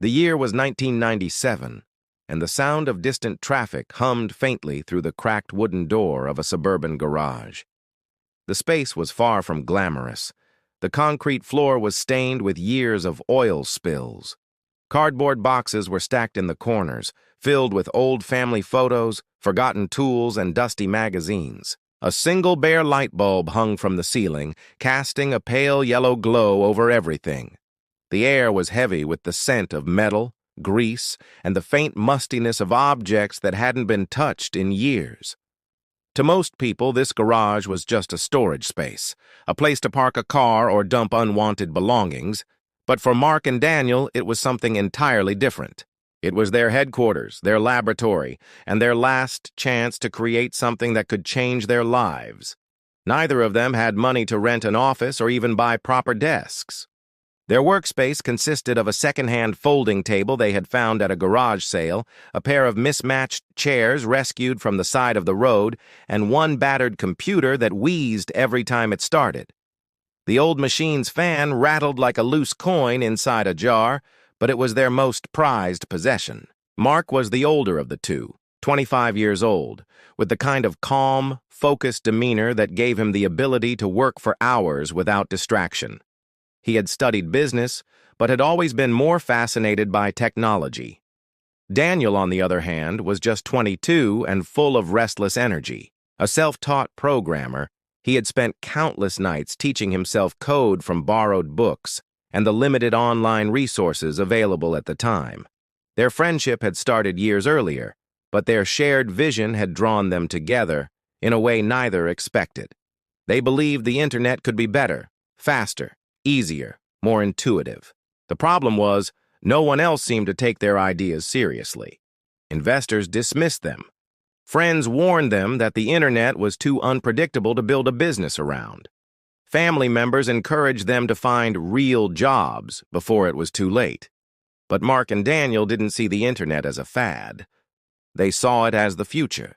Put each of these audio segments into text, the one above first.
The year was 1997, and the sound of distant traffic hummed faintly through the cracked wooden door of a suburban garage. The space was far from glamorous. The concrete floor was stained with years of oil spills. Cardboard boxes were stacked in the corners, filled with old family photos, forgotten tools, and dusty magazines. A single bare light bulb hung from the ceiling, casting a pale yellow glow over everything. The air was heavy with the scent of metal, grease, and the faint mustiness of objects that hadn't been touched in years. To most people, this garage was just a storage space, a place to park a car or dump unwanted belongings. But for Mark and Daniel, it was something entirely different. It was their headquarters, their laboratory, and their last chance to create something that could change their lives. Neither of them had money to rent an office or even buy proper desks. Their workspace consisted of a second-hand folding table they had found at a garage sale, a pair of mismatched chairs rescued from the side of the road, and one battered computer that wheezed every time it started. The old machine's fan rattled like a loose coin inside a jar, but it was their most prized possession. Mark was the older of the two, 25 years old, with the kind of calm, focused demeanor that gave him the ability to work for hours without distraction. He had studied business, but had always been more fascinated by technology. Daniel, on the other hand, was just 22 and full of restless energy. A self-taught programmer, he had spent countless nights teaching himself code from borrowed books and the limited online resources available at the time. Their friendship had started years earlier, but their shared vision had drawn them together in a way neither expected. They believed the internet could be better, faster, easier, more intuitive. The problem was, no one else seemed to take their ideas seriously. Investors dismissed them. Friends warned them that the internet was too unpredictable to build a business around. Family members encouraged them to find real jobs before it was too late. But Mark and Daniel didn't see the internet as a fad. They saw it as the future,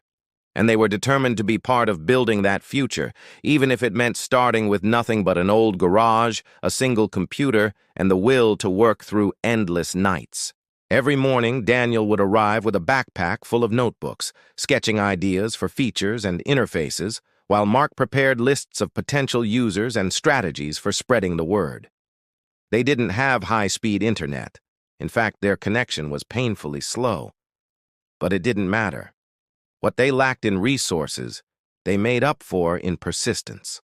and they were determined to be part of building that future, even if it meant starting with nothing but an old garage, a single computer, and the will to work through endless nights. Every morning, Daniel would arrive with a backpack full of notebooks, sketching ideas for features and interfaces, while Mark prepared lists of potential users and strategies for spreading the word. They didn't have high-speed internet. In fact, their connection was painfully slow. But it didn't matter. What they lacked in resources, they made up for in persistence.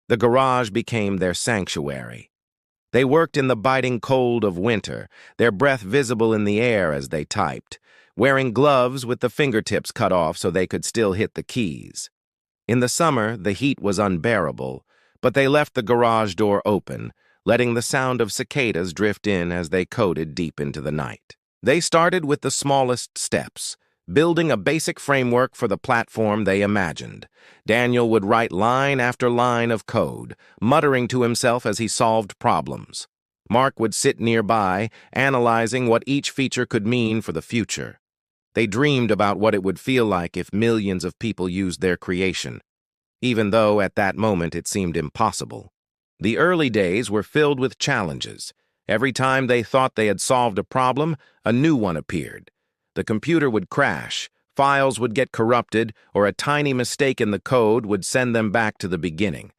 The garage became their sanctuary. They worked in the biting cold of winter, their breath visible in the air as they typed, wearing gloves with the fingertips cut off so they could still hit the keys. In the summer, the heat was unbearable, but they left the garage door open, letting the sound of cicadas drift in as they coded deep into the night. They started with the smallest steps, building a basic framework for the platform they imagined. Daniel would write line after line of code, muttering to himself as he solved problems. Mark would sit nearby, analyzing what each feature could mean for the future. They dreamed about what it would feel like if millions of people used their creation, even though at that moment it seemed impossible. The early days were filled with challenges. Every time they thought they had solved a problem, a new one appeared. The computer would crash, files would get corrupted, or a tiny mistake in the code would send them back to the beginning.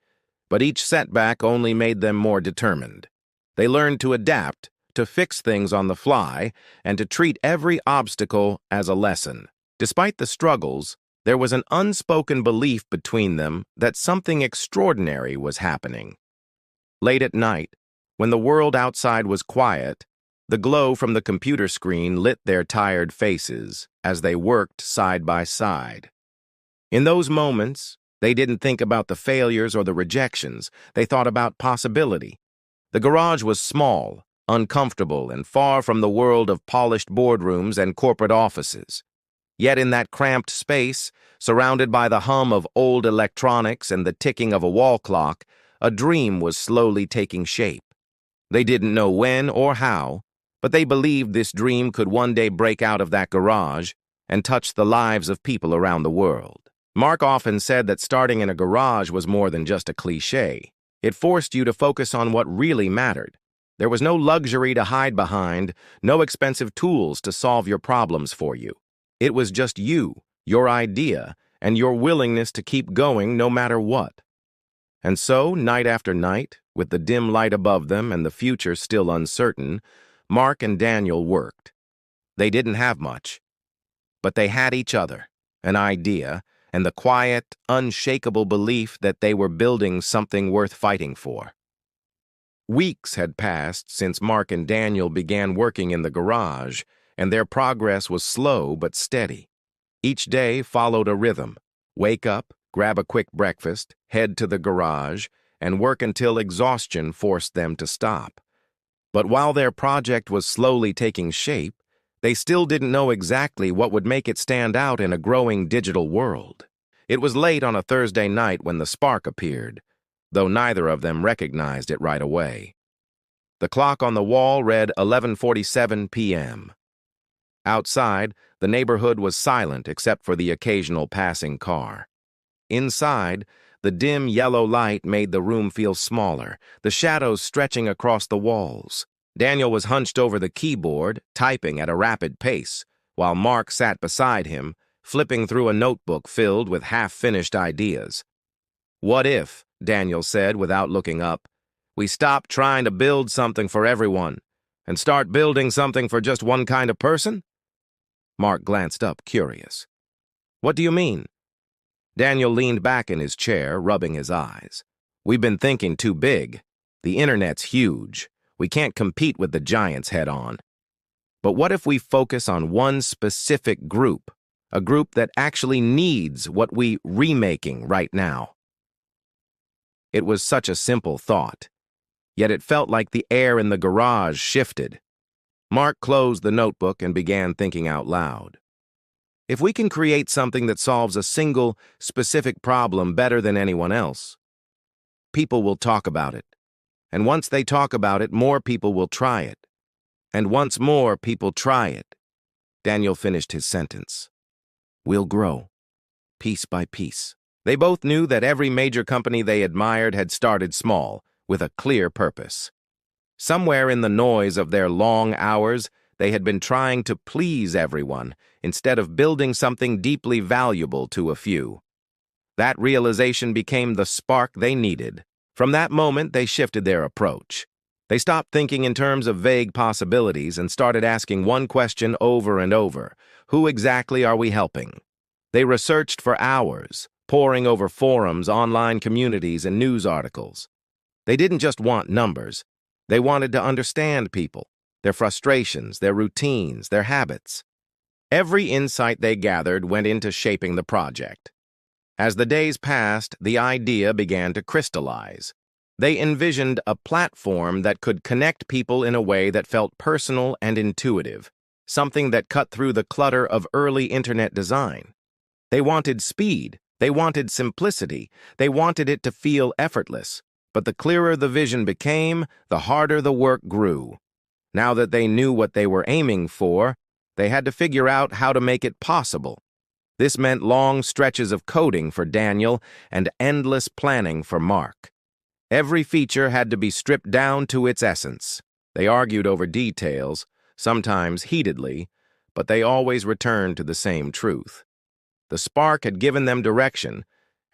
But each setback only made them more determined. They learned to adapt, to fix things on the fly, and to treat every obstacle as a lesson. Despite the struggles, there was an unspoken belief between them that something extraordinary was happening. Late at night, when the world outside was quiet, the glow from the computer screen lit their tired faces as they worked side by side. In those moments, they didn't think about the failures or the rejections. They thought about possibility. The garage was small, uncomfortable, and far from the world of polished boardrooms and corporate offices. Yet in that cramped space, surrounded by the hum of old electronics and the ticking of a wall clock, a dream was slowly taking shape. They didn't know when or how, but they believed this dream could one day break out of that garage and touch the lives of people around the world. Mark often said that starting in a garage was more than just a cliché. It forced you to focus on what really mattered. There was no luxury to hide behind, no expensive tools to solve your problems for you. It was just you, your idea, and your willingness to keep going no matter what. And so, night after night, with the dim light above them and the future still uncertain, Mark and Daniel worked. They didn't have much, but they had each other, an idea, and the quiet, unshakable belief that they were building something worth fighting for. Weeks had passed since Mark and Daniel began working in the garage, and their progress was slow but steady. Each day followed a rhythm. Wake up, grab a quick breakfast, head to the garage, and work until exhaustion forced them to stop. But while their project was slowly taking shape, they still didn't know exactly what would make it stand out in a growing digital world. It was late on a Thursday night when the spark appeared, though neither of them recognized it right away. The clock on the wall read 11:47 p.m. Outside, the neighborhood was silent except for the occasional passing car. Inside, the dim yellow light made the room feel smaller, the shadows stretching across the walls. Daniel was hunched over the keyboard, typing at a rapid pace, while Mark sat beside him, flipping through a notebook filled with half-finished ideas. "What if," Daniel said without looking up, "we stop trying to build something for everyone and start building something for just one kind of person?" Mark glanced up, curious. "What do you mean?" Daniel leaned back in his chair, rubbing his eyes. "We've been thinking too big. The internet's huge. We can't compete with the giants head-on. But what if we focus on one specific group, a group that actually needs what we're remaking right now?" It was such a simple thought, yet it felt like the air in the garage shifted. Mark closed the notebook and began thinking out loud. If we can create something that solves a single, specific problem better than anyone else, people will talk about it. And once they talk about it, more people will try it. And once more people try it, Daniel finished his sentence, "we'll grow, piece by piece." They both knew that every major company they admired had started small, with a clear purpose. Somewhere in the noise of their long hours, they had been trying to please everyone instead of building something deeply valuable to a few. That realization became the spark they needed. From that moment, they shifted their approach. They stopped thinking in terms of vague possibilities and started asking one question over and over: who exactly are we helping? They researched for hours, poring over forums, online communities, and news articles. They didn't just want numbers. They wanted to understand people, their frustrations, their routines, their habits. Every insight they gathered went into shaping the project. As the days passed, the idea began to crystallize. They envisioned a platform that could connect people in a way that felt personal and intuitive, something that cut through the clutter of early internet design. They wanted speed, they wanted simplicity, they wanted it to feel effortless. But the clearer the vision became, the harder the work grew. Now that they knew what they were aiming for, they had to figure out how to make it possible. This meant long stretches of coding for Daniel and endless planning for Mark. Every feature had to be stripped down to its essence. They argued over details, sometimes heatedly, but they always returned to the same truth. The spark had given them direction,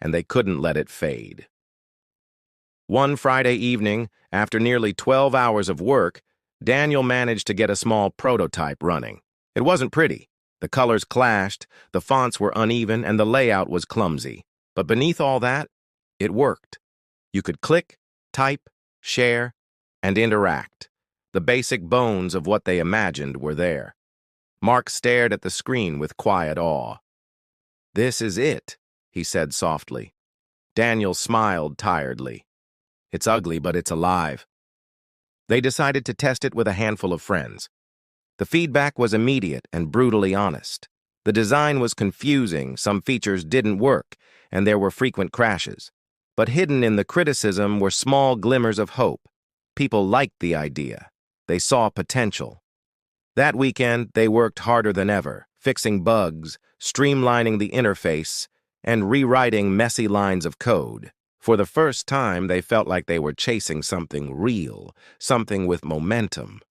and they couldn't let it fade. One Friday evening, after nearly 12 hours of work, Daniel managed to get a small prototype running. It wasn't pretty. The colors clashed, the fonts were uneven, and the layout was clumsy. But beneath all that, it worked. You could click, type, share, and interact. The basic bones of what they imagined were there. Mark stared at the screen with quiet awe. "This is it," he said softly. Daniel smiled tiredly. "It's ugly, but it's alive." They decided to test it with a handful of friends. The feedback was immediate and brutally honest. The design was confusing, some features didn't work, and there were frequent crashes. But hidden in the criticism were small glimmers of hope. People liked the idea. They saw potential. That weekend, they worked harder than ever, fixing bugs, streamlining the interface, and rewriting messy lines of code. For the first time, they felt like they were chasing something real, something with momentum.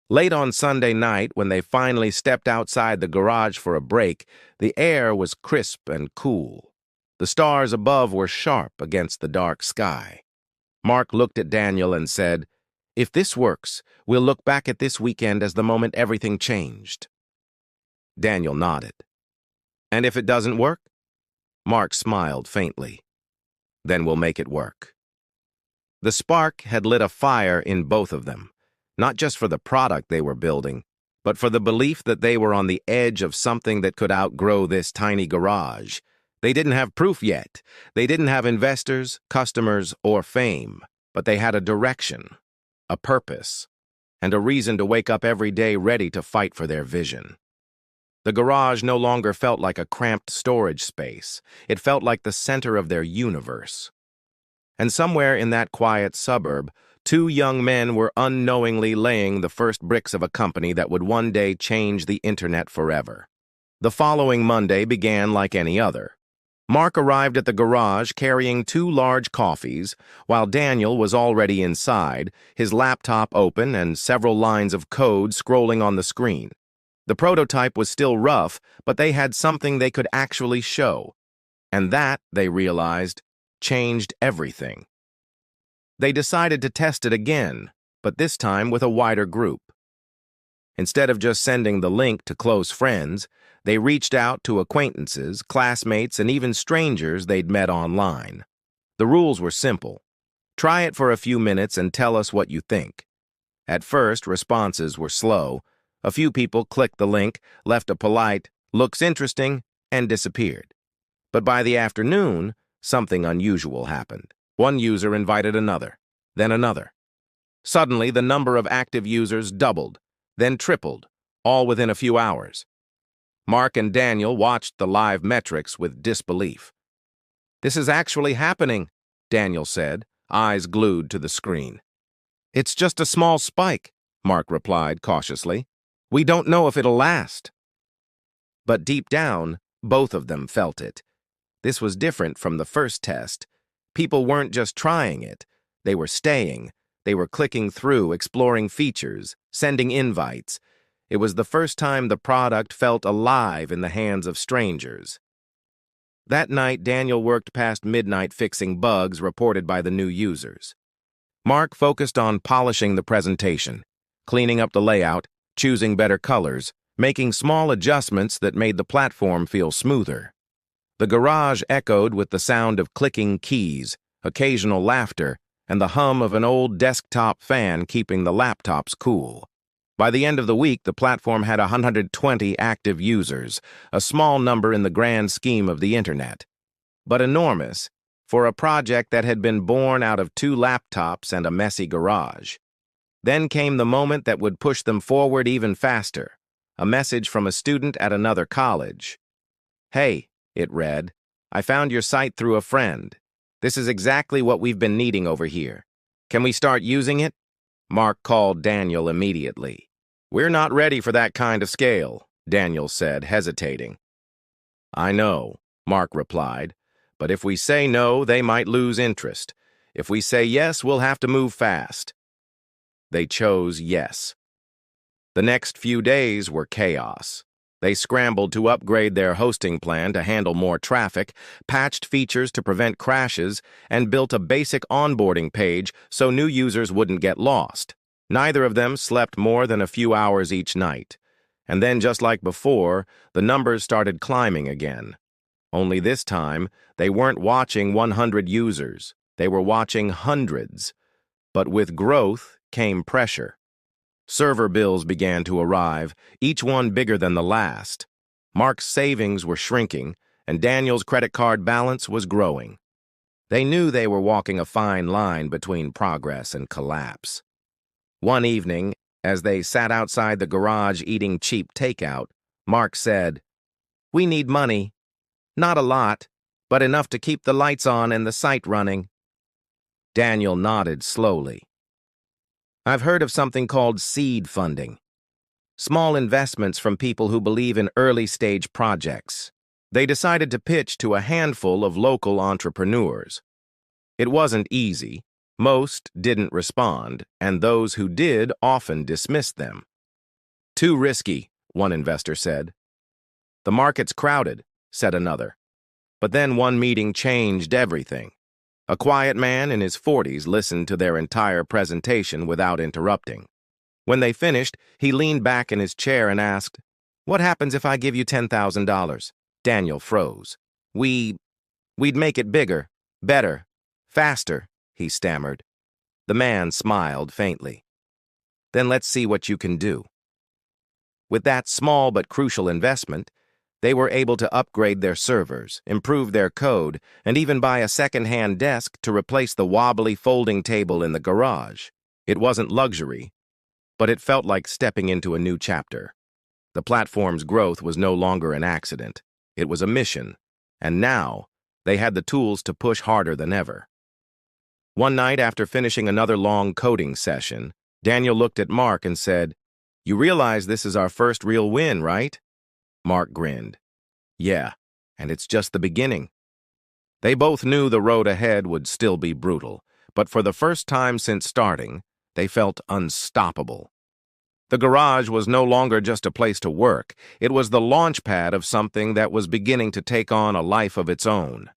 Late on Sunday night, when they finally stepped outside the garage for a break, the air was crisp and cool. The stars above were sharp against the dark sky. Mark looked at Daniel and said, "If this works, we'll look back at this weekend as the moment everything changed." Daniel nodded. "And if it doesn't work?" Mark smiled faintly. "Then we'll make it work." The spark had lit a fire in both of them, not just for the product they were building, but for the belief that they were on the edge of something that could outgrow this tiny garage. They didn't have proof yet. They didn't have investors, customers, or fame, but they had a direction, a purpose, and a reason to wake up every day ready to fight for their vision. The garage no longer felt like a cramped storage space. It felt like the center of their universe. And somewhere in that quiet suburb, two young men were unknowingly laying the first bricks of a company that would one day change the internet forever. The following Monday began like any other. Mark arrived at the garage carrying 2 large coffees, while Daniel was already inside, his laptop open and several lines of code scrolling on the screen. The prototype was still rough, but they had something they could actually show. And that, they realized, changed everything. They decided to test it again, but this time with a wider group. Instead of just sending the link to close friends, they reached out to acquaintances, classmates, and even strangers they'd met online. The rules were simple. Try it for a few minutes and tell us what you think. At first, responses were slow. A few people clicked the link, left a polite, "looks interesting," and disappeared. But by the afternoon, something unusual happened. One user invited another, then another. Suddenly, the number of active users doubled, then tripled, all within a few hours. Mark and Daniel watched the live metrics with disbelief. "This is actually happening," Daniel said, eyes glued to the screen. "It's just a small spike," Mark replied cautiously. "We don't know if it'll last." But deep down, both of them felt it. This was different from the first test. People weren't just trying it. They were staying. They were clicking through, exploring features, sending invites. It was the first time the product felt alive in the hands of strangers. That night, Daniel worked past midnight fixing bugs reported by the new users. Mark focused on polishing the presentation, cleaning up the layout, choosing better colors, making small adjustments that made the platform feel smoother. The garage echoed with the sound of clicking keys, occasional laughter, and the hum of an old desktop fan keeping the laptops cool. By the end of the week, the platform had 120 active users, a small number in the grand scheme of the internet, but enormous for a project that had been born out of 2 laptops and a messy garage. Then came the moment that would push them forward even faster, a message from a student at another college. "Hey," it read, "I found your site through a friend. This is exactly what we've been needing over here. Can we start using it?" Mark called Daniel immediately. "We're not ready for that kind of scale," Daniel said, hesitating. "I know," Mark replied, "but if we say no, they might lose interest. If we say yes, we'll have to move fast." They chose yes. The next few days were chaos. They scrambled to upgrade their hosting plan to handle more traffic, patched features to prevent crashes, and built a basic onboarding page so new users wouldn't get lost. Neither of them slept more than a few hours each night. And then, just like before, the numbers started climbing again. Only this time, they weren't watching 100 users. They were watching hundreds. But with growth came pressure. Server bills began to arrive, each one bigger than the last. Mark's savings were shrinking, and Daniel's credit card balance was growing. They knew they were walking a fine line between progress and collapse. One evening, as they sat outside the garage eating cheap takeout, Mark said, "We need money. Not a lot, but enough to keep the lights on and the site running." Daniel nodded slowly. "I've heard of something called seed funding. Small investments from people who believe in early-stage projects." They decided to pitch to a handful of local entrepreneurs. It wasn't easy. Most didn't respond, and those who did often dismissed them. "Too risky," one investor said. "The market's crowded," said another. But then one meeting changed everything. A quiet man in his 40s listened to their entire presentation without interrupting. When they finished, he leaned back in his chair and asked, "What happens if I give you $10,000? Daniel froze. We'd make it bigger, better, faster," he stammered. The man smiled faintly. "Then let's see what you can do." With that small but crucial investment, they were able to upgrade their servers, improve their code, and even buy a second-hand desk to replace the wobbly folding table in the garage. It wasn't luxury, but it felt like stepping into a new chapter. The platform's growth was no longer an accident. It was a mission, and now they had the tools to push harder than ever. One night, after finishing another long coding session, Daniel looked at Mark and said, "You realize this is our first real win, right?" Mark grinned. "Yeah, and it's just the beginning." They both knew the road ahead would still be brutal, but for the first time since starting, they felt unstoppable. The garage was no longer just a place to work. It was the launch pad of something that was beginning to take on a life of its own.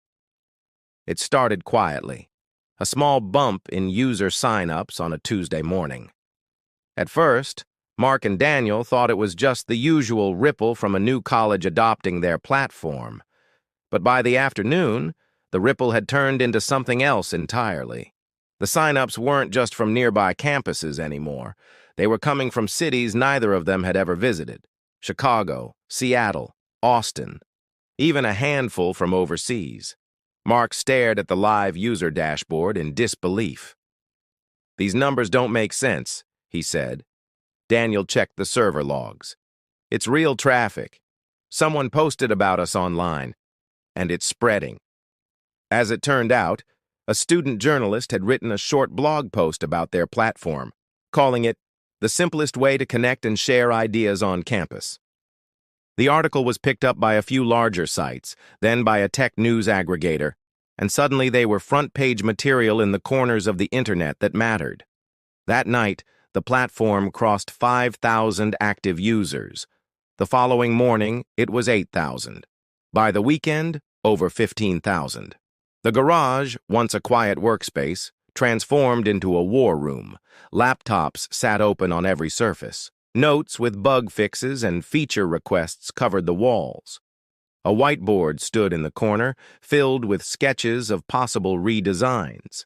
It started quietly, a small bump in user sign-ups on a Tuesday morning. At first, Mark and Daniel thought it was just the usual ripple from a new college adopting their platform. But by the afternoon, the ripple had turned into something else entirely. The sign-ups weren't just from nearby campuses anymore. They were coming from cities neither of them had ever visited: Chicago, Seattle, Austin, even a handful from overseas. Mark stared at the live user dashboard in disbelief. "These numbers don't make sense," he said. Daniel checked the server logs. "It's real traffic. Someone posted about us online, and it's spreading." As it turned out, a student journalist had written a short blog post about their platform, calling it "the simplest way to connect and share ideas on campus." The article was picked up by a few larger sites, then by a tech news aggregator, and suddenly they were front-page material in the corners of the internet that mattered. That night, the platform crossed 5,000 active users. The following morning, it was 8,000. By the weekend, over 15,000. The garage, once a quiet workspace, transformed into a war room. Laptops sat open on every surface. Notes with bug fixes and feature requests covered the walls. A whiteboard stood in the corner, filled with sketches of possible redesigns.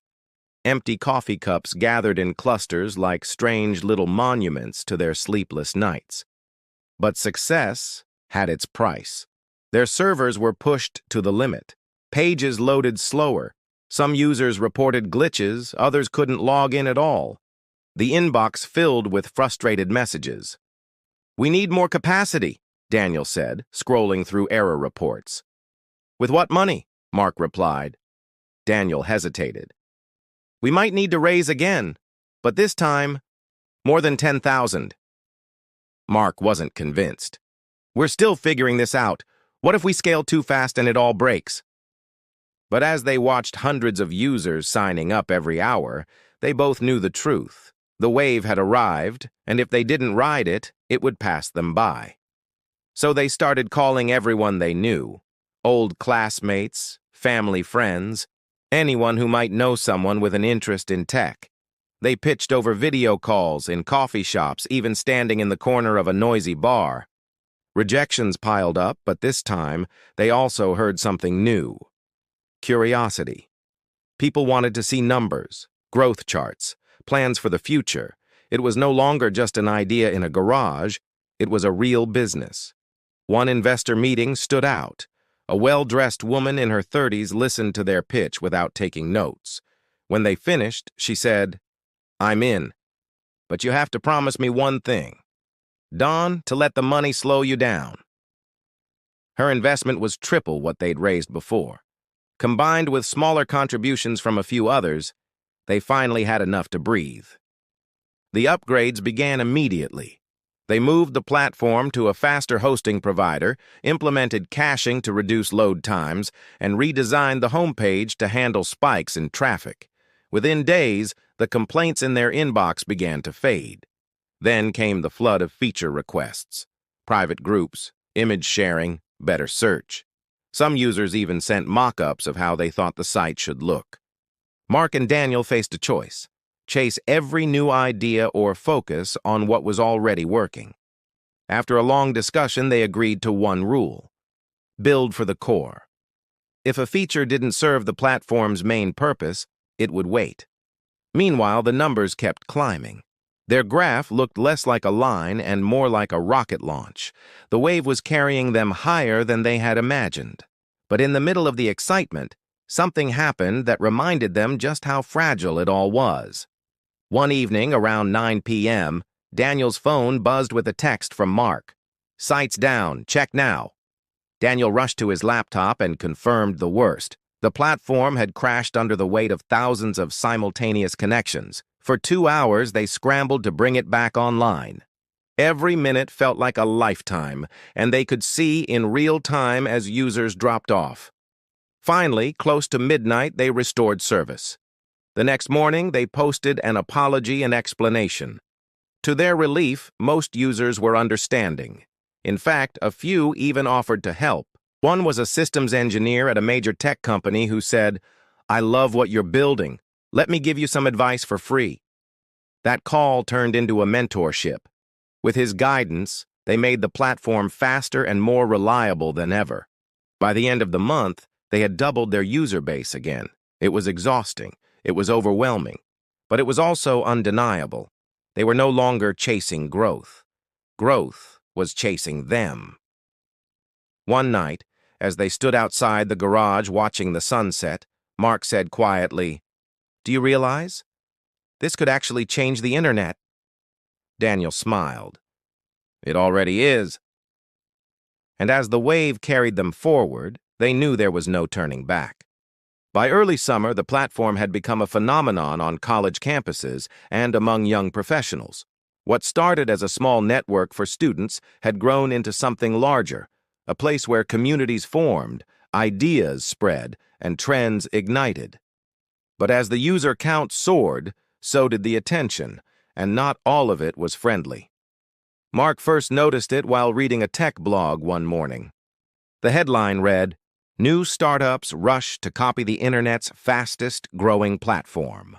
Empty coffee cups gathered in clusters like strange little monuments to their sleepless nights. But success had its price. Their servers were pushed to the limit. Pages loaded slower. Some users reported glitches, others couldn't log in at all. The inbox filled with frustrated messages. "We need more capacity," Daniel said, scrolling through error reports. "With what money?" Mark replied. Daniel hesitated. "We might need to raise again, but this time, more than 10,000. Mark wasn't convinced. "We're still figuring this out. What if we scale too fast and it all breaks?" But as they watched hundreds of users signing up every hour, they both knew the truth. The wave had arrived, and if they didn't ride it, it would pass them by. So they started calling everyone they knew: old classmates, family friends, anyone who might know someone with an interest in tech. They pitched over video calls, in coffee shops, even standing in the corner of a noisy bar. Rejections piled up, but this time, they also heard something new. Curiosity. People wanted to see numbers, growth charts, plans for the future. It was no longer just an idea in a garage, it was a real business. One investor meeting stood out. A well-dressed woman in her 30s listened to their pitch without taking notes. When they finished, she said, "I'm in. But you have to promise me one thing. Don, to let the money slow you down." Her investment was triple what they'd raised before. Combined with smaller contributions from a few others, they finally had enough to breathe. The upgrades began immediately. They moved the platform to a faster hosting provider, implemented caching to reduce load times, and redesigned the homepage to handle spikes in traffic. Within days, the complaints in their inbox began to fade. Then came the flood of feature requests. Private groups, image sharing, better search. Some users even sent mock-ups of how they thought the site should look. Mark and Daniel faced a choice: chase every new idea or focus on what was already working. After a long discussion, they agreed to one rule: build for the core. If a feature didn't serve the platform's main purpose, it would wait. Meanwhile, the numbers kept climbing. Their graph looked less like a line and more like a rocket launch. The wave was carrying them higher than they had imagined. But in the middle of the excitement, something happened that reminded them just how fragile it all was. One evening, around 9 p.m., Daniel's phone buzzed with a text from Mark. "Site's down, check now." Daniel rushed to his laptop and confirmed the worst. The platform had crashed under the weight of thousands of simultaneous connections. For 2 hours, they scrambled to bring it back online. Every minute felt like a lifetime, and they could see in real time as users dropped off. Finally, close to midnight, they restored service. The next morning, they posted an apology and explanation. To their relief, most users were understanding. In fact, a few even offered to help. One was a systems engineer at a major tech company who said, "I love what you're building. Let me give you some advice for free." That call turned into a mentorship. With his guidance, they made the platform faster and more reliable than ever. By the end of the month, they had doubled their user base again. It was exhausting. It was overwhelming. But it was also undeniable. They were no longer chasing growth. Growth was chasing them. One night, as they stood outside the garage watching the sunset, Mark said quietly, "Do you realize? This could actually change the internet." Daniel smiled. "It already is." And as the wave carried them forward, they knew there was no turning back. By early summer, the platform had become a phenomenon on college campuses and among young professionals. What started as a small network for students had grown into something larger, a place where communities formed, ideas spread, and trends ignited. But as the user count soared, so did the attention, and not all of it was friendly. Mark first noticed it while reading a tech blog one morning. The headline read, "New startups rush to copy the internet's fastest growing platform."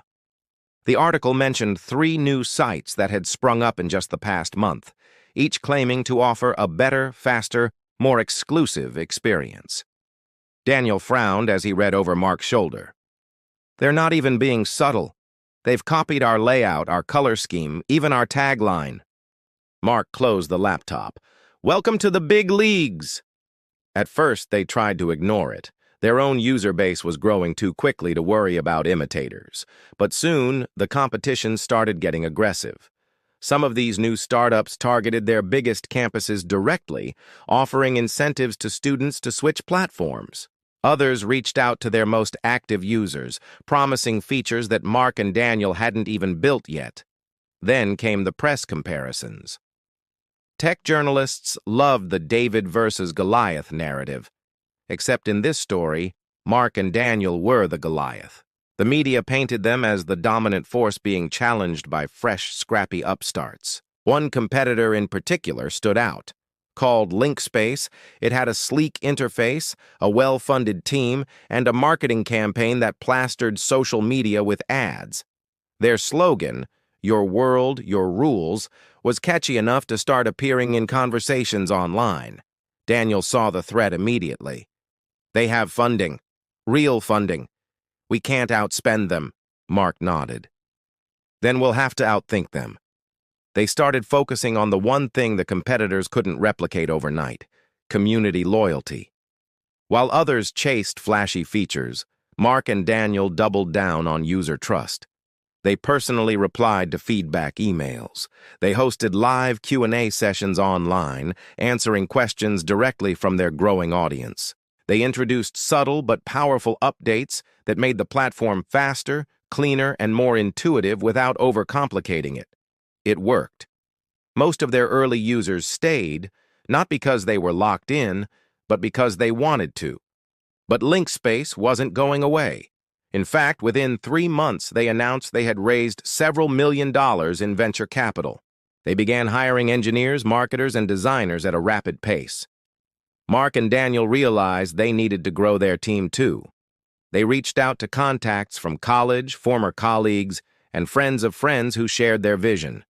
The article mentioned 3 new sites that had sprung up in just the past month, each claiming to offer a better, faster, more exclusive experience. Daniel frowned as he read over Mark's shoulder. "They're not even being subtle. They've copied our layout, our color scheme, even our tagline." Mark closed the laptop. "Welcome to the big leagues." At first, they tried to ignore it. Their own user base was growing too quickly to worry about imitators. But soon, the competition started getting aggressive. Some of these new startups targeted their biggest campuses directly, offering incentives to students to switch platforms. Others reached out to their most active users, promising features that Mark and Daniel hadn't even built yet. Then came the press comparisons. Tech journalists loved the David versus Goliath narrative. Except in this story, Mark and Daniel were the Goliath. The media painted them as the dominant force being challenged by fresh, scrappy upstarts. One competitor in particular stood out. Called LinkSpace, it had a sleek interface, a well-funded team, and a marketing campaign that plastered social media with ads. Their slogan, "Your world, your rules," was catchy enough to start appearing in conversations online. Daniel saw the threat immediately. "They have funding. Real funding. We can't outspend them," Mark nodded. "Then we'll have to outthink them." They started focusing on the one thing the competitors couldn't replicate overnight: community loyalty. While others chased flashy features, Mark and Daniel doubled down on user trust. They personally replied to feedback emails. They hosted live Q&A sessions online, answering questions directly from their growing audience. They introduced subtle but powerful updates that made the platform faster, cleaner, and more intuitive without overcomplicating it. It worked. Most of their early users stayed, not because they were locked in, but because they wanted to. But LinkSpace wasn't going away. In fact, within 3 months, they announced they had raised several $1 million in venture capital. They began hiring engineers, marketers, and designers at a rapid pace. Mark and Daniel realized they needed to grow their team too. They reached out to contacts from college, former colleagues, and friends of friends who shared their vision.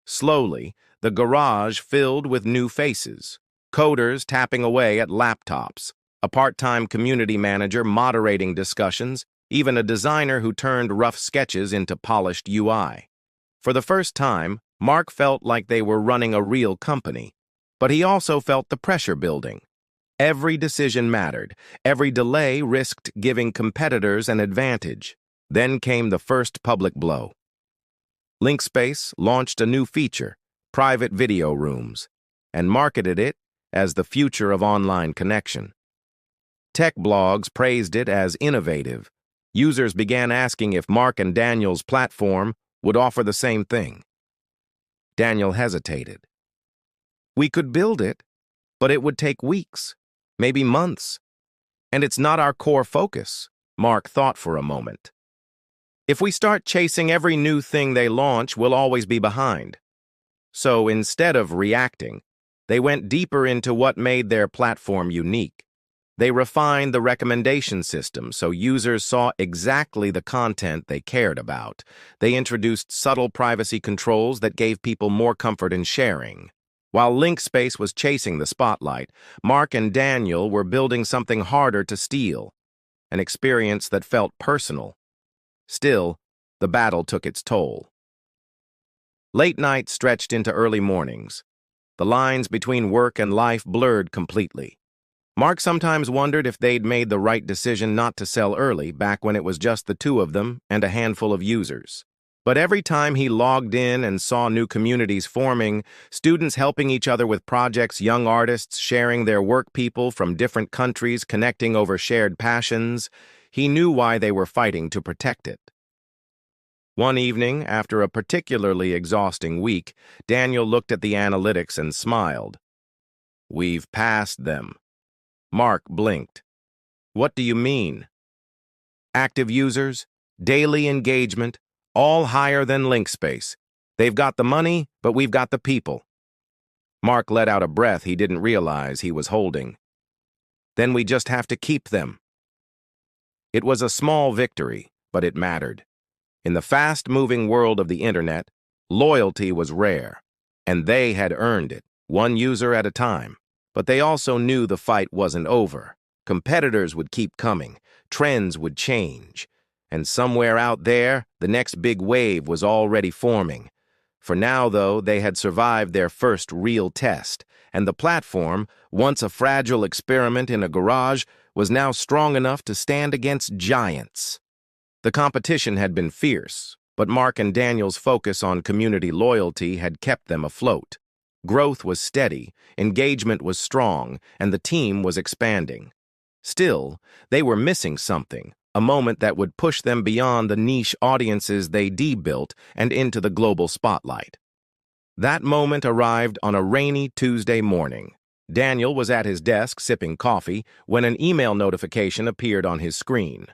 Slowly, the garage filled with new faces, coders tapping away at laptops, a part-time community manager moderating discussions, even a designer who turned rough sketches into polished UI. For the first time, Mark felt like they were running a real company, but he also felt the pressure building. Every decision mattered. Every delay risked giving competitors an advantage. Then came the first public blow. LinkSpace launched a new feature, private video rooms, and marketed it as the future of online connection. Tech blogs praised it as innovative. Users began asking if Mark and Daniel's platform would offer the same thing. Daniel hesitated. "We could build it, but it would take weeks, maybe months. And it's not our core focus," Mark thought for a moment. "If we start chasing every new thing they launch, we'll always be behind." So instead of reacting, they went deeper into what made their platform unique. They refined the recommendation system so users saw exactly the content they cared about. They introduced subtle privacy controls that gave people more comfort in sharing. While LinkSpace was chasing the spotlight, Mark and Daniel were building something harder to steal, an experience that felt personal. Still, the battle took its toll. Late nights stretched into early mornings. The lines between work and life blurred completely. Mark sometimes wondered if they'd made the right decision not to sell early, back when it was just the two of them and a handful of users. But every time he logged in and saw new communities forming, students helping each other with projects, young artists sharing their work, people from different countries connecting over shared passions, he knew why they were fighting to protect it. One evening, after a particularly exhausting week, Daniel looked at the analytics and smiled. "We've passed them." Mark blinked. "What do you mean?" "Active users, daily engagement, all higher than LinkSpace. They've got the money, but we've got the people." Mark let out a breath he didn't realize he was holding. "Then we just have to keep them." It was a small victory, but it mattered. In the fast-moving world of the internet, loyalty was rare, and they had earned it, one user at a time. But they also knew the fight wasn't over. Competitors would keep coming, trends would change, and somewhere out there, the next big wave was already forming. For now, though, they had survived their first real test, and the platform, once a fragile experiment in a garage, was now strong enough to stand against giants. The competition had been fierce, but Mark and Daniel's focus on community loyalty had kept them afloat. Growth was steady, engagement was strong, and the team was expanding. Still, they were missing something, a moment that would push them beyond the niche audiences they built and into the global spotlight. That moment arrived on a rainy Tuesday morning. Daniel was at his desk sipping coffee when an email notification appeared on his screen.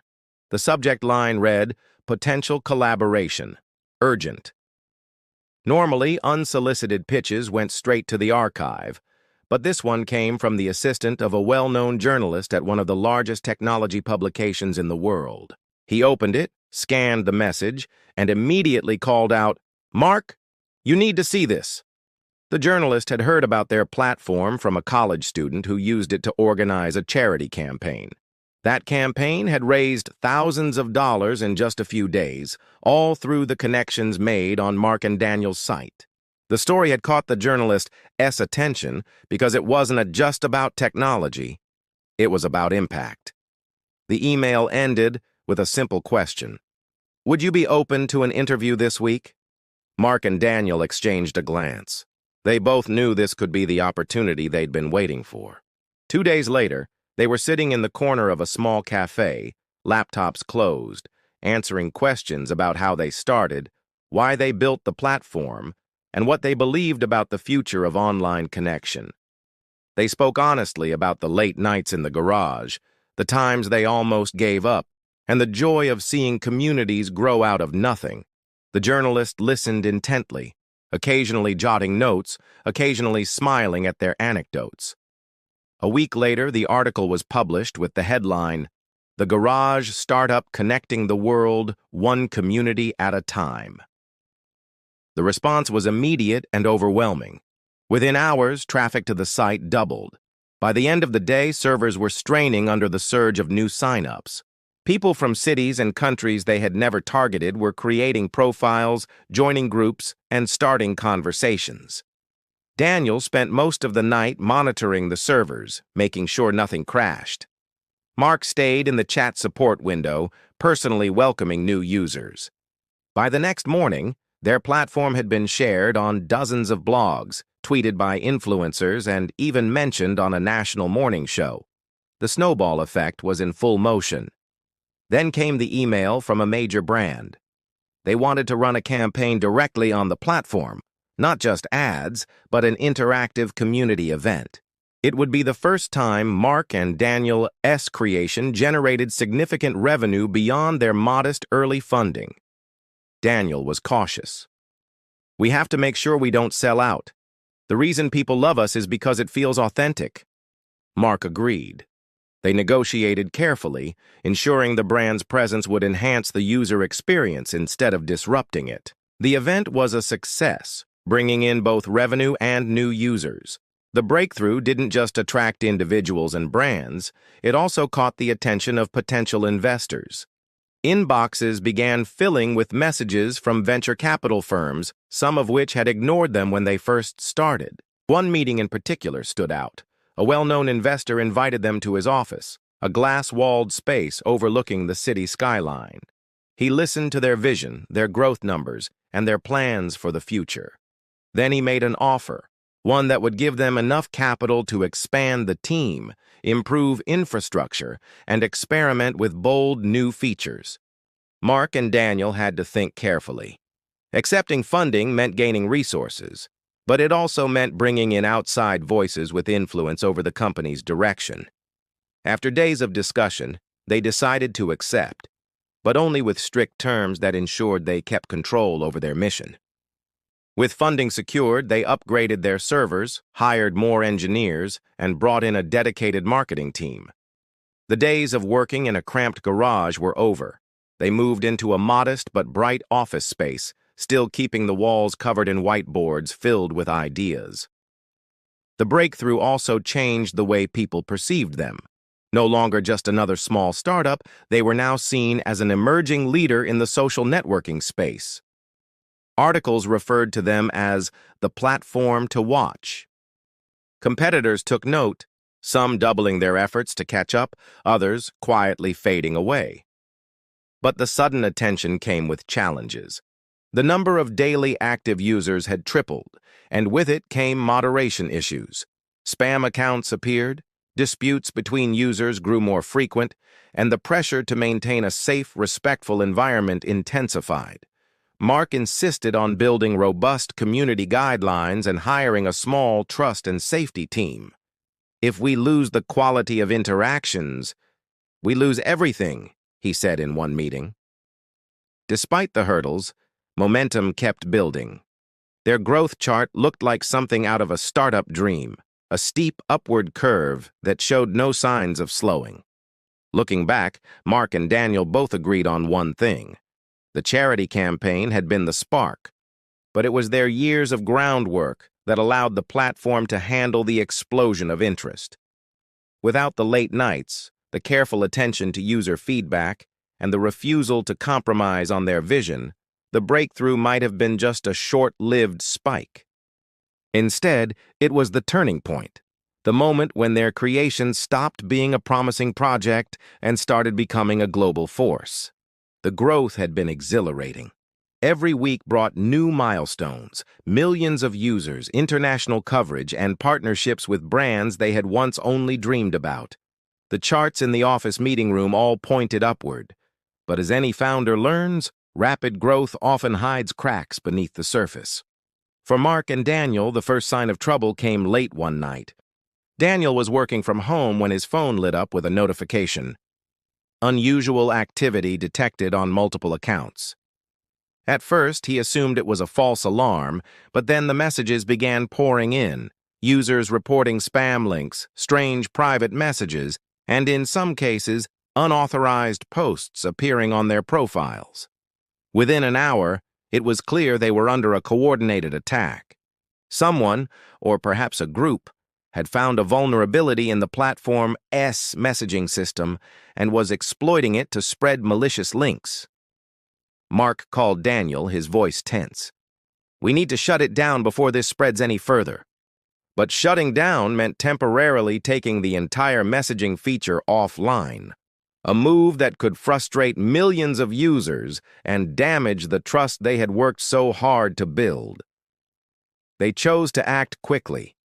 The subject line read, "Potential collaboration. Urgent." Normally, unsolicited pitches went straight to the archive, but this one came from the assistant of a well-known journalist at one of the largest technology publications in the world. He opened it, scanned the message, and immediately called out, "Mark, you need to see this." The journalist had heard about their platform from a college student who used it to organize a charity campaign. That campaign had raised thousands of dollars in just a few days, all through the connections made on Mark and Daniel's site. The story had caught the journalist's attention because it wasn't just about technology, it was about impact. The email ended with a simple question. "Would you be open to an interview this week?" Mark and Daniel exchanged a glance. They both knew this could be the opportunity they'd been waiting for. 2 days later, they were sitting in the corner of a small cafe, laptops closed, answering questions about how they started, why they built the platform, and what they believed about the future of online connection. They spoke honestly about the late nights in the garage, the times they almost gave up, and the joy of seeing communities grow out of nothing. The journalist listened intently, occasionally jotting notes, occasionally smiling at their anecdotes. A week later, the article was published with the headline, "The Garage Startup Connecting the World, One Community at a Time." The response was immediate and overwhelming. Within hours, traffic to the site doubled. By the end of the day, servers were straining under the surge of new signups. People from cities and countries they had never targeted were creating profiles, joining groups, and starting conversations. Daniel spent most of the night monitoring the servers, making sure nothing crashed. Mark stayed in the chat support window, personally welcoming new users. By the next morning, their platform had been shared on dozens of blogs, tweeted by influencers, and even mentioned on a national morning show. The snowball effect was in full motion. Then came the email from a major brand. They wanted to run a campaign directly on the platform, not just ads, but an interactive community event. It would be the first time Mark and Daniel's creation generated significant revenue beyond their modest early funding. Daniel was cautious. "We have to make sure we don't sell out. The reason people love us is because it feels authentic." Mark agreed. They negotiated carefully, ensuring the brand's presence would enhance the user experience instead of disrupting it. The event was a success, bringing in both revenue and new users. The breakthrough didn't just attract individuals and brands, it also caught the attention of potential investors. Inboxes began filling with messages from venture capital firms, some of which had ignored them when they first started. One meeting in particular stood out. A well-known investor invited them to his office, a glass-walled space overlooking the city skyline. He listened to their vision, their growth numbers, and their plans for the future. Then he made an offer, one that would give them enough capital to expand the team, improve infrastructure, and experiment with bold new features. Mark and Daniel had to think carefully. Accepting funding meant gaining resources, but it also meant bringing in outside voices with influence over the company's direction. After days of discussion, they decided to accept, but only with strict terms that ensured they kept control over their mission. With funding secured, they upgraded their servers, hired more engineers, and brought in a dedicated marketing team. The days of working in a cramped garage were over. They moved into a modest but bright office space, still keeping the walls covered in whiteboards filled with ideas. The breakthrough also changed the way people perceived them. No longer just another small startup, they were now seen as an emerging leader in the social networking space. Articles referred to them as the platform to watch. Competitors took note, some doubling their efforts to catch up, others quietly fading away. But the sudden attention came with challenges. The number of daily active users had tripled, and with it came moderation issues. Spam accounts appeared, disputes between users grew more frequent, and the pressure to maintain a safe, respectful environment intensified. Mark insisted on building robust community guidelines and hiring a small trust and safety team. "If we lose the quality of interactions, we lose everything," he said in one meeting. Despite the hurdles, momentum kept building. Their growth chart looked like something out of a startup dream, a steep upward curve that showed no signs of slowing. Looking back, Mark and Daniel both agreed on one thing. The charity campaign had been the spark, but it was their years of groundwork that allowed the platform to handle the explosion of interest. Without the late nights, the careful attention to user feedback, and the refusal to compromise on their vision, the breakthrough might have been just a short-lived spike. Instead, it was the turning point, the moment when their creation stopped being a promising project and started becoming a global force. The growth had been exhilarating. Every week brought new milestones, millions of users, international coverage, and partnerships with brands they had once only dreamed about. The charts in the office meeting room all pointed upward. But as any founder learns, rapid growth often hides cracks beneath the surface. For Mark and Daniel, the first sign of trouble came late one night. Daniel was working from home when his phone lit up with a notification. Unusual activity detected on multiple accounts. At first, he assumed it was a false alarm, but then the messages began pouring in, users reporting spam links, strange private messages, and in some cases, unauthorized posts appearing on their profiles. Within an hour, it was clear they were under a coordinated attack. Someone, or perhaps a group, had found a vulnerability in the platform's messaging system and was exploiting it to spread malicious links. Mark called Daniel, his voice tense. "We need to shut it down before this spreads any further." But shutting down meant temporarily taking the entire messaging feature offline, a move that could frustrate millions of users and damage the trust they had worked so hard to build. They chose to act quickly.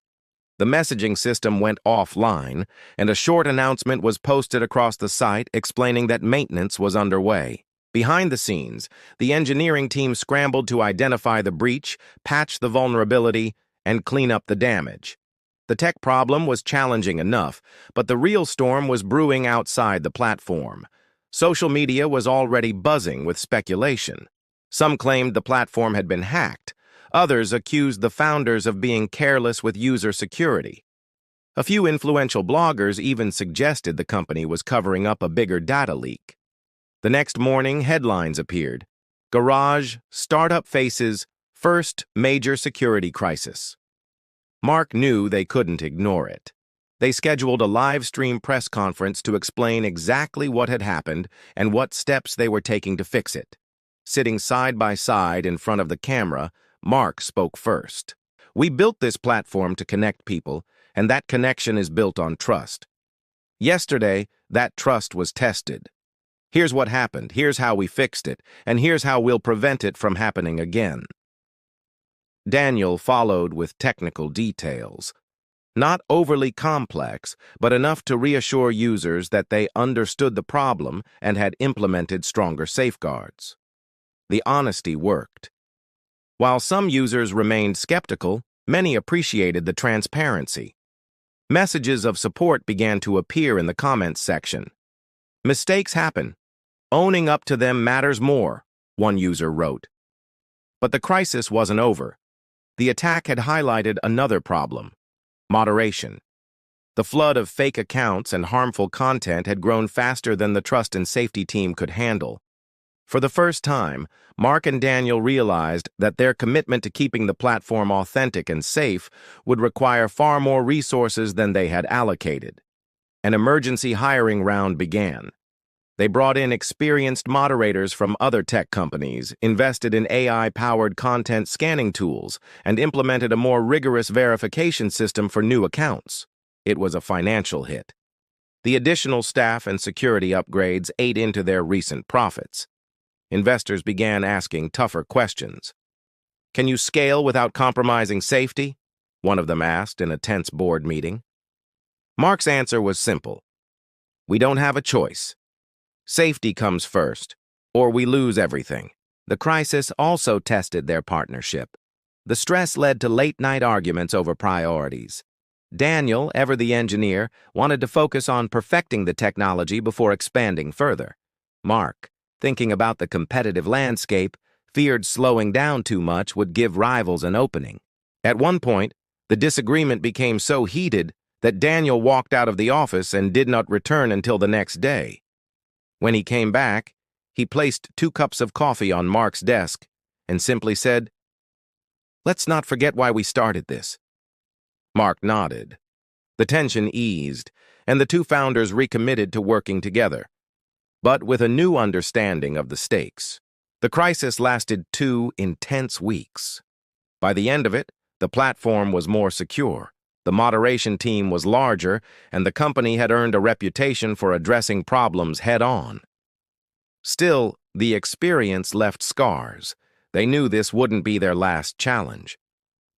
The messaging system went offline, and a short announcement was posted across the site explaining that maintenance was underway. Behind the scenes, the engineering team scrambled to identify the breach, patch the vulnerability, and clean up the damage. The tech problem was challenging enough, but the real storm was brewing outside the platform. Social media was already buzzing with speculation. Some claimed the platform had been hacked. Others accused the founders of being careless with user security. A few influential bloggers even suggested the company was covering up a bigger data leak. The next morning, headlines appeared. Garage, startup faces first major security crisis. Mark knew they couldn't ignore it. They scheduled a live stream press conference to explain exactly what had happened and what steps they were taking to fix it. Sitting side by side in front of the camera, Mark spoke first. "We built this platform to connect people, and that connection is built on trust. Yesterday, that trust was tested. Here's what happened, here's how we fixed it, and here's how we'll prevent it from happening again." Daniel followed with technical details. Not overly complex, but enough to reassure users that they understood the problem and had implemented stronger safeguards. The honesty worked. While some users remained skeptical, many appreciated the transparency. Messages of support began to appear in the comments section. "Mistakes happen. Owning up to them matters more," one user wrote. But the crisis wasn't over. The attack had highlighted another problem: moderation. The flood of fake accounts and harmful content had grown faster than the trust and safety team could handle. For the first time, Mark and Daniel realized that their commitment to keeping the platform authentic and safe would require far more resources than they had allocated. An emergency hiring round began. They brought in experienced moderators from other tech companies, invested in AI-powered content scanning tools, and implemented a more rigorous verification system for new accounts. It was a financial hit. The additional staff and security upgrades ate into their recent profits. Investors began asking tougher questions. "Can you scale without compromising safety?" one of them asked in a tense board meeting. Mark's answer was simple: "We don't have a choice. Safety comes first, or we lose everything." The crisis also tested their partnership. The stress led to late-night arguments over priorities. Daniel, ever the engineer, wanted to focus on perfecting the technology before expanding further. Mark, thinking about the competitive landscape, feared slowing down too much would give rivals an opening. At one point, the disagreement became so heated that Daniel walked out of the office and did not return until the next day. When he came back, he placed 2 cups of coffee on Mark's desk and simply said, "Let's not forget why we started this." Mark nodded. The tension eased, and the two founders recommitted to working together, but with a new understanding of the stakes. The crisis lasted 2 intense weeks. By the end of it, the platform was more secure, the moderation team was larger, and the company had earned a reputation for addressing problems head-on. Still, the experience left scars. They knew this wouldn't be their last challenge.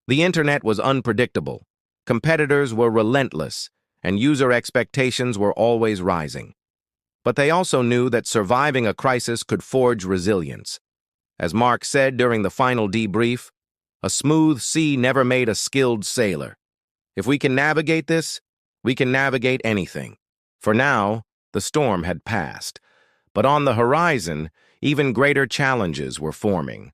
The internet was unpredictable, competitors were relentless, and user expectations were always rising. But they also knew that surviving a crisis could forge resilience. As Mark said during the final debrief, A smooth sea never made a skilled sailor. If we can navigate this, we can navigate anything. For now, the storm had passed. But on the horizon, even greater challenges were forming.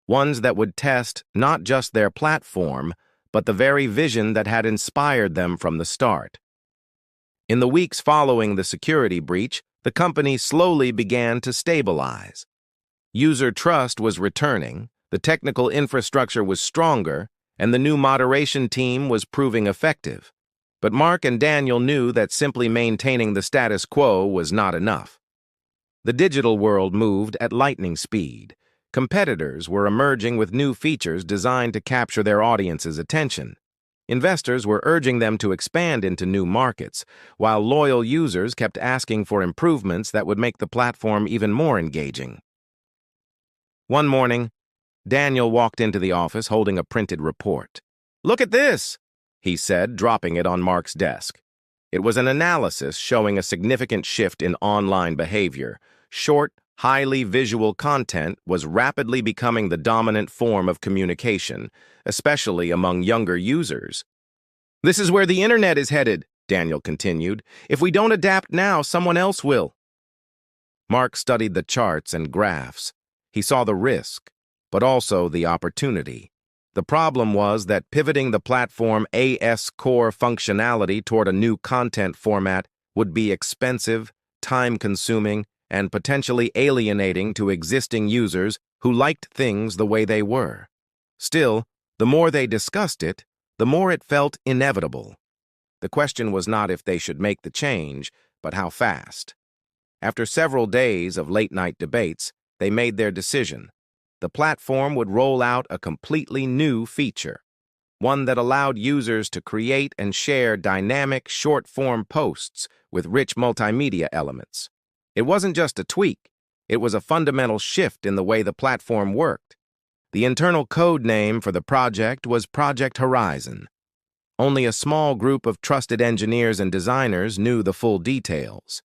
Ones that would test not just their platform, but the very vision that had inspired them from the start. In the weeks following the security breach, the company slowly began to stabilize. User trust was returning, the technical infrastructure was stronger, and the new moderation team was proving effective. But Mark and Daniel knew that simply maintaining the status quo was not enough. The digital world moved at lightning speed. Competitors were emerging with new features designed to capture their audience's attention. Investors were urging them to expand into new markets, while loyal users kept asking for improvements that would make the platform even more engaging. One morning, Daniel walked into the office holding a printed report. "Look at this," he said, dropping it on Mark's desk. It was an analysis showing a significant shift in online behavior. Short, highly visual content was rapidly becoming the dominant form of communication, especially among younger users. "This is where the internet is headed," Daniel continued. "If we don't adapt now, someone else will." Mark studied the charts and graphs. He saw the risk, but also the opportunity. The problem was that pivoting the platform AS core functionality toward a new content format would be expensive, time-consuming, and potentially alienating to existing users who liked things the way they were. Still, the more they discussed it, the more it felt inevitable. The question was not if they should make the change, but how fast. After several days of late-night debates, they made their decision. The platform would roll out a completely new feature, one that allowed users to create and share dynamic, short-form posts with rich multimedia elements. It wasn't just a tweak, it was a fundamental shift in the way the platform worked. The internal code name for the project was Project Horizon. Only a small group of trusted engineers and designers knew the full details.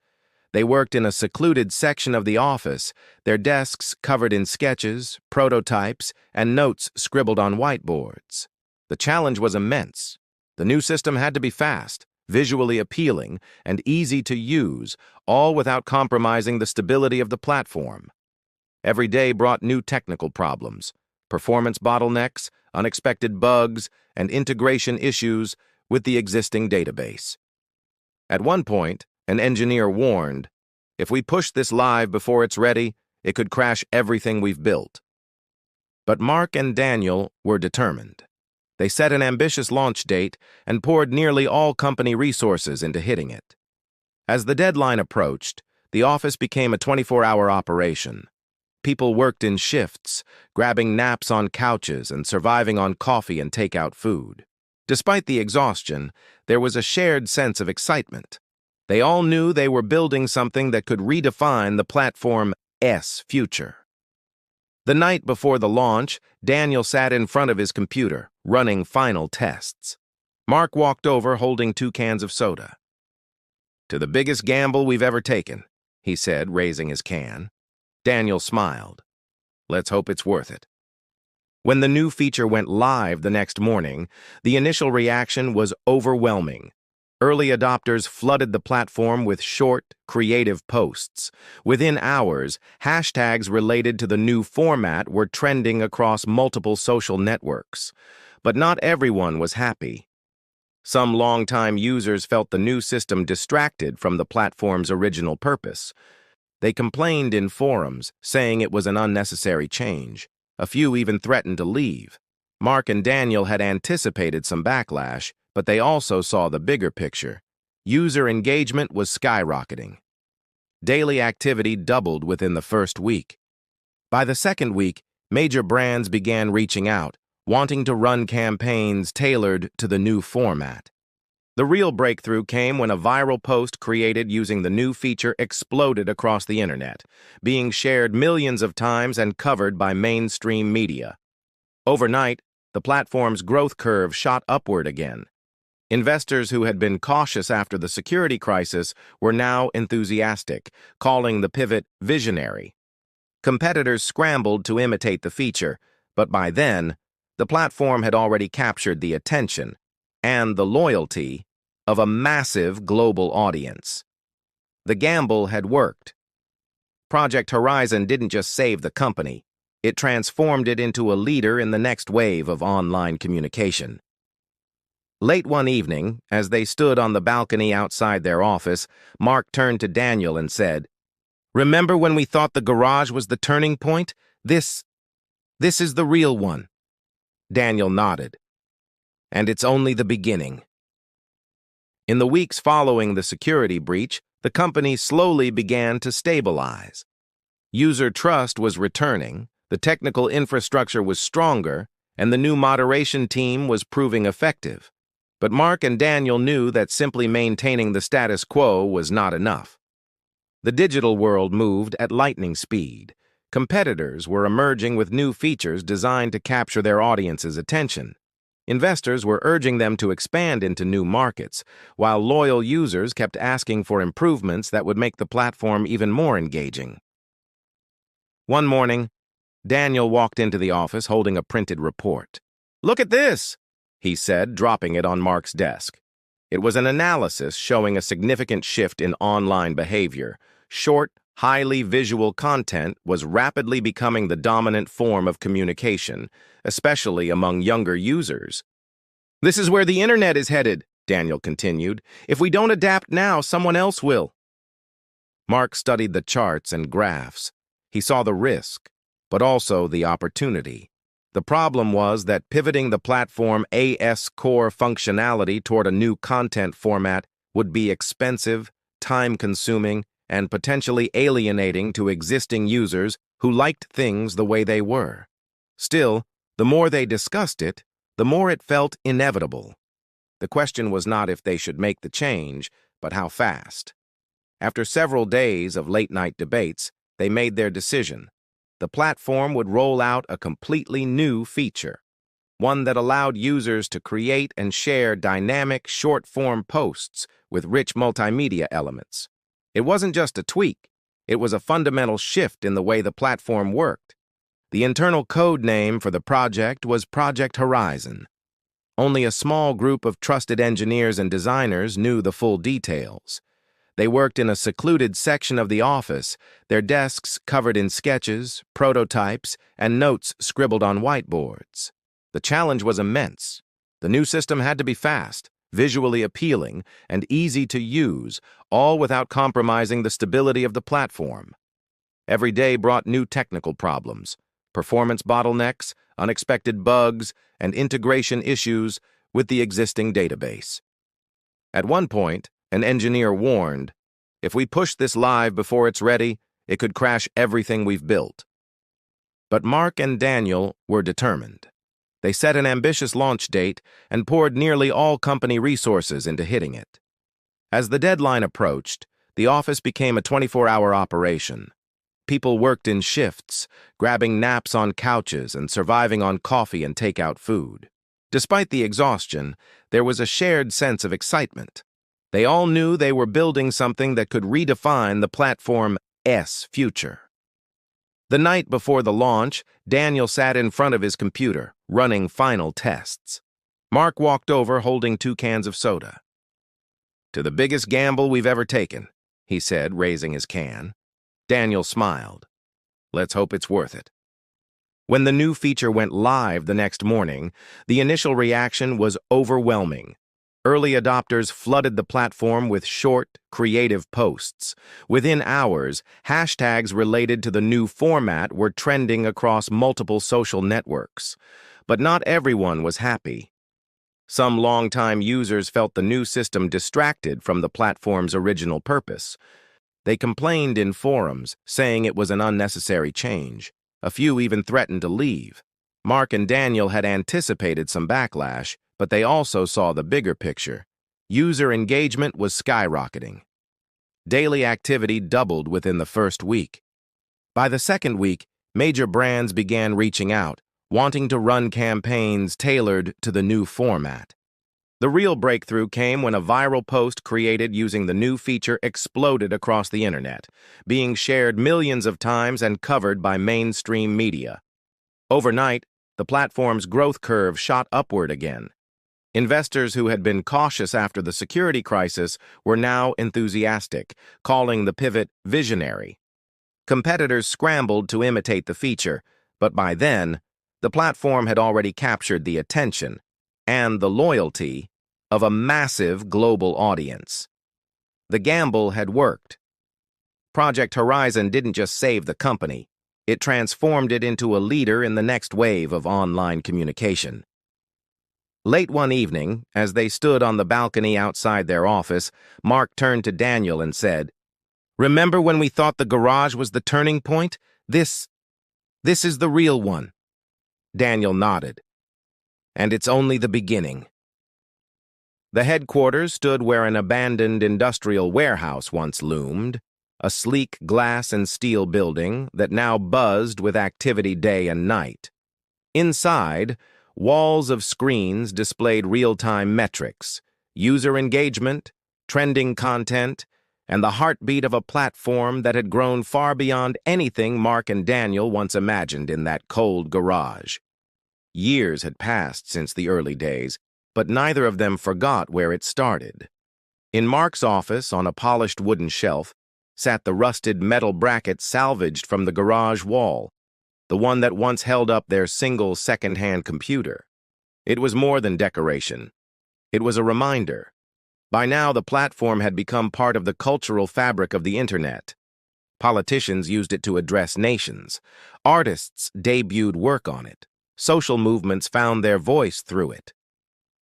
They worked in a secluded section of the office, their desks covered in sketches, prototypes, and notes scribbled on whiteboards. The challenge was immense. The new system had to be fast, visually appealing, and easy to use, all without compromising the stability of the platform. Every day brought new technical problems, performance bottlenecks, unexpected bugs, and integration issues with the existing database. At one point, an engineer warned, "If we push this live before it's ready, it could crash everything we've built." But Mark and Daniel were determined. They set an ambitious launch date and poured nearly all company resources into hitting it. As the deadline approached, the office became a 24-hour operation. People worked in shifts, grabbing naps on couches and surviving on coffee and takeout food. Despite the exhaustion, there was a shared sense of excitement. They all knew they were building something that could redefine the platform's future. The night before the launch, Daniel sat in front of his computer, running final tests. Mark walked over holding 2 cans of soda. "To the biggest gamble we've ever taken," he said, raising his can. Daniel smiled. "Let's hope it's worth it." When the new feature went live the next morning, the initial reaction was overwhelming. Early adopters flooded the platform with short, creative posts. Within hours, hashtags related to the new format were trending across multiple social networks. But not everyone was happy. Some longtime users felt the new system distracted from the platform's original purpose. They complained in forums, saying it was an unnecessary change. A few even threatened to leave. Mark and Daniel had anticipated some backlash, but they also saw the bigger picture. User engagement was skyrocketing. Daily activity doubled within the first week. By the second week, major brands began reaching out, wanting to run campaigns tailored to the new format. The real breakthrough came when a viral post created using the new feature exploded across the internet, being shared millions of times and covered by mainstream media. Overnight, the platform's growth curve shot upward again. Investors who had been cautious after the security crisis were now enthusiastic, calling the pivot visionary. Competitors scrambled to imitate the feature, but by then, The platform had already captured the attention and the loyalty of a massive global audience. The gamble had worked. Project Horizon didn't just save the company, it transformed it into a leader in the next wave of online communication. Late one evening, as they stood on the balcony outside their office, Mark turned to Daniel and said, "Remember when we thought the garage was the turning point? This is the real one." Daniel nodded. "And it's only the beginning." In the weeks following the security breach, the company slowly began to stabilize. User trust was returning, the technical infrastructure was stronger, and the new moderation team was proving effective. But Mark and Daniel knew that simply maintaining the status quo was not enough. The digital world moved at lightning speed. Competitors were emerging with new features designed to capture their audience's attention. Investors were urging them to expand into new markets, while loyal users kept asking for improvements that would make the platform even more engaging. One morning, Daniel walked into the office holding a printed report. "Look at this," he said, dropping it on Mark's desk. It was an analysis showing a significant shift in online behavior. Short, highly visual content was rapidly becoming the dominant form of communication, especially among younger users. "This is where the internet is headed," Daniel continued. "If we don't adapt now, someone else will." Mark studied the charts and graphs. He saw the risk, but also the opportunity. The problem was that pivoting the platform AS core functionality toward a new content format would be expensive, time-consuming, and potentially alienating to existing users who liked things the way they were. Still, the more they discussed it, the more it felt inevitable. The question was not if they should make the change, but how fast. After several days of late-night debates, they made their decision. The platform would roll out a completely new feature, one that allowed users to create and share dynamic, short-form posts with rich multimedia elements. It wasn't just a tweak, it was a fundamental shift in the way the platform worked. The internal code name for the project was Project Horizon. Only a small group of trusted engineers and designers knew the full details. They worked in a secluded section of the office, their desks covered in sketches, prototypes, and notes scribbled on whiteboards. The challenge was immense. The new system had to be fast, visually appealing, and easy to use, all without compromising the stability of the platform. Every day brought new technical problems, performance bottlenecks, unexpected bugs, and integration issues with the existing database. At one point, an engineer warned, "If we push this live before it's ready, it could crash everything we've built." But Mark and Daniel were determined. They set an ambitious launch date and poured nearly all company resources into hitting it. As the deadline approached, the office became a 24-hour operation. People worked in shifts, grabbing naps on couches and surviving on coffee and takeout food. Despite the exhaustion, there was a shared sense of excitement. They all knew they were building something that could redefine the platform's future. The night before the launch, Daniel sat in front of his computer, running final tests. Mark walked over holding 2 cans of soda. "To the biggest gamble we've ever taken," he said, raising his can. Daniel smiled. "Let's hope it's worth it." When the new feature went live the next morning, the initial reaction was overwhelming. Early adopters flooded the platform with short, creative posts. Within hours, hashtags related to the new format were trending across multiple social networks. But not everyone was happy. Some longtime users felt the new system distracted from the platform's original purpose. They complained in forums, saying it was an unnecessary change. A few even threatened to leave. Mark and Daniel had anticipated some backlash, but they also saw the bigger picture. User engagement was skyrocketing. Daily activity doubled within the first week. By the second week, major brands began reaching out, wanting to run campaigns tailored to the new format. The real breakthrough came when a viral post created using the new feature exploded across the internet, being shared millions of times and covered by mainstream media. Overnight, the platform's growth curve shot upward again. Investors who had been cautious after the security crisis were now enthusiastic, calling the pivot visionary. Competitors scrambled to imitate the feature, but by then, the platform had already captured the attention and the loyalty of a massive global audience. The gamble had worked. Project Horizon didn't just save the company, it transformed it into a leader in the next wave of online communication. Late one evening, as they stood on the balcony outside their office, Mark turned to Daniel and said, "Remember when we thought the garage was the turning point? This is the real one." Daniel nodded. "And it's only the beginning." The headquarters stood where an abandoned industrial warehouse once loomed, a sleek glass and steel building that now buzzed with activity day and night. Inside, walls of screens displayed real-time metrics, user engagement, trending content, and the heartbeat of a platform that had grown far beyond anything Mark and Daniel once imagined in that cold garage. Years had passed since the early days, but neither of them forgot where it started. In Mark's office, on a polished wooden shelf, sat the rusted metal bracket salvaged from the garage wall, the one that once held up their single second-hand computer. It was more than decoration. It was a reminder. By now, the platform had become part of the cultural fabric of the internet. Politicians used it to address nations. Artists debuted work on it. Social movements found their voice through it.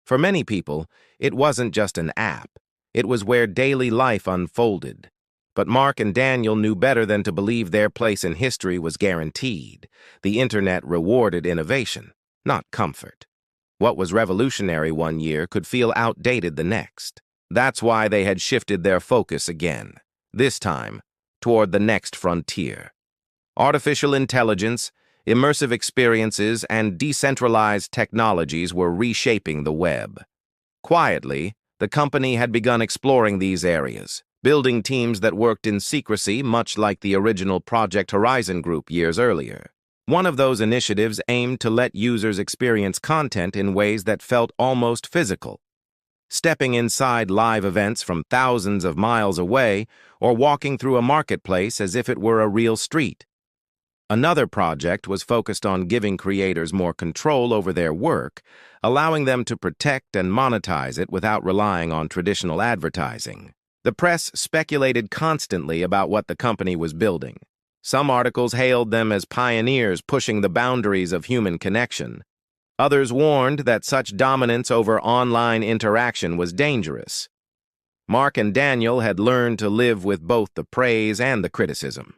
For many people, it wasn't just an app. It was where daily life unfolded. But Mark and Daniel knew better than to believe their place in history was guaranteed. The internet rewarded innovation, not comfort. What was revolutionary one year could feel outdated the next. That's why they had shifted their focus again, this time toward the next frontier. Artificial intelligence, immersive experiences, and decentralized technologies were reshaping the web. Quietly, the company had begun exploring these areas, building teams that worked in secrecy, much like the original Project Horizon group years earlier. One of those initiatives aimed to let users experience content in ways that felt almost physical, stepping inside live events from thousands of miles away or walking through a marketplace as if it were a real street. Another project was focused on giving creators more control over their work, allowing them to protect and monetize it without relying on traditional advertising. The press speculated constantly about what the company was building. Some articles hailed them as pioneers pushing the boundaries of human connection. Others warned that such dominance over online interaction was dangerous. Mark and Daniel had learned to live with both the praise and the criticism.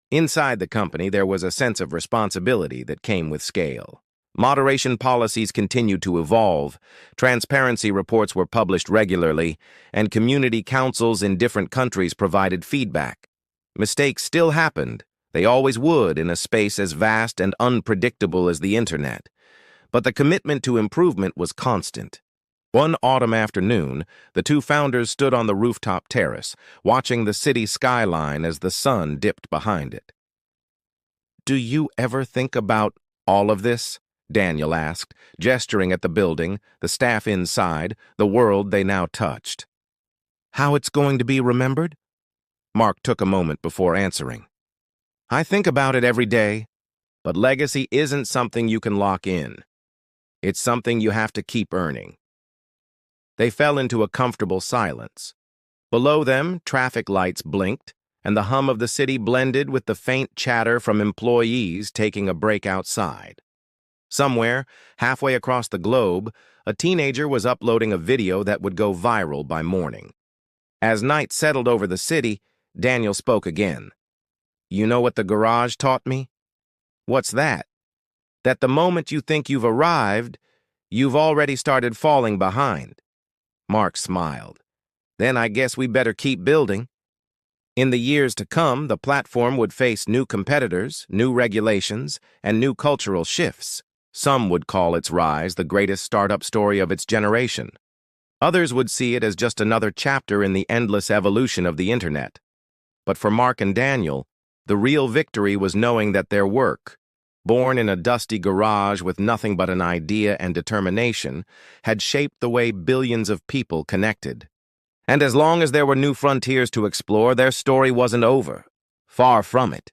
Inside the company, there was a sense of responsibility that came with scale. Moderation policies continued to evolve, transparency reports were published regularly, and community councils in different countries provided feedback. Mistakes still happened. They always would in a space as vast and unpredictable as the internet. But the commitment to improvement was constant. One autumn afternoon, the two founders stood on the rooftop terrace, watching the city skyline as the sun dipped behind it. "Do you ever think about all of this?" Daniel asked, gesturing at the building, the staff inside, the world they now touched. "How it's going to be remembered?" Mark took a moment before answering. "I think about it every day, but legacy isn't something you can lock in. It's something you have to keep earning." They fell into a comfortable silence. Below them, traffic lights blinked, and the hum of the city blended with the faint chatter from employees taking a break outside. Somewhere, halfway across the globe, a teenager was uploading a video that would go viral by morning. As night settled over the city, Daniel spoke again. "You know what the garage taught me?" "What's that?" "That the moment you think you've arrived, you've already started falling behind." Mark smiled. "Then I guess we better keep building." In the years to come, the platform would face new competitors, new regulations, and new cultural shifts. Some would call its rise the greatest startup story of its generation. Others would see it as just another chapter in the endless evolution of the internet. But for Mark and Daniel, the real victory was knowing that their work, born in a dusty garage with nothing but an idea and determination, had shaped the way billions of people connected. And as long as there were new frontiers to explore, their story wasn't over. Far from it.